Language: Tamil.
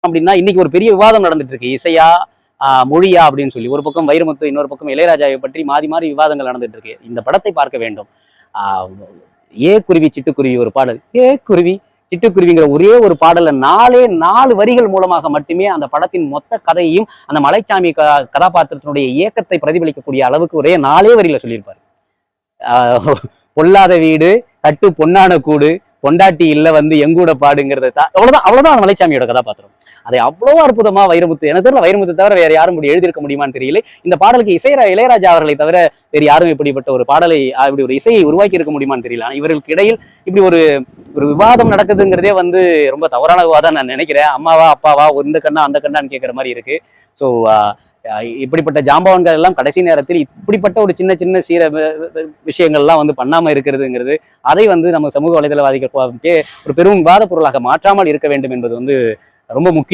அப்படின்னா இன்னைக்கு ஒரு பெரிய விவாதம் நடந்துட்டு இருக்கு. இசையா மொழியா அப்படின்னு சொல்லி ஒரு பக்கம் வைரமுத்து, இன்னொரு பக்கம் இளையராஜாவை பற்றி மாறி மாறி விவாதங்கள் நடந்துட்டு இருக்கு. இந்த படத்தை பார்க்க வேண்டும். ஆஹ் ஏ குருவி சிட்டுக்குருவி ஒரு பாடல், ஏ குருவி சிட்டுக்குருவிங்கிற ஒரே ஒரு பாடல்ல 4 வரிகள் மூலமாக மட்டுமே அந்த படத்தின் மொத்த கதையையும் அந்த மலைச்சாமி கதாபாத்திரத்தினுடைய இயக்கத்தை பிரதிபலிக்கக்கூடிய அளவுக்கு ஒரே 4 வரிகளை சொல்லியிருப்பாரு. பொல்லாத வீடு கட்டு பொன்னான கூடு பொண்டாட்டி இல்ல வந்து எங்கூட பாடுங்கிறத அவ்வளவுதான் மலைச்சாமியோட கதாபாத்திரம். அதை அவ்வளவு அற்புதமா வைரமுத்து, எனக்கு தெரியல வைரமுத்து தவிர வேற யாரும் இப்படி எழுதியிருக்க முடியுமான்னு தெரியல. இந்த பாடலுக்கு இளையராஜா அவர்களை தவிர வேறு யாரும் இப்படிப்பட்ட ஒரு பாடலை, இப்படி ஒரு இசையை உருவாக்கி இருக்க முடியுமான்னு தெரியல. இவர்களுக்கு இடையில் இப்படி ஒரு விவாதம் நடக்குதுங்கிறதே வந்து ரொம்ப தவறான விவாதம் நான் நினைக்கிறேன். அம்மாவா அப்பாவா இந்த கண்ணா அந்த கண்ணான்னு கேட்கிற மாதிரி இருக்கு. ஸோ இப்படிப்பட்ட ஜாம்பவான்கள் எல்லாம் கடைசி நேரத்தில் இப்படிப்பட்ட ஒரு சின்ன சின்ன விஷயங்கள்லாம் வந்து பண்ணாம இருக்கிறதுங்கிறது, அதை வந்து நம்ம சமூக வலைதளவாதிகள் ஒரு பெரும் விவாத பொருளாக மாற்றாமல் இருக்க வேண்டும் என்பது வந்து ரொம்ப முக்கியம்.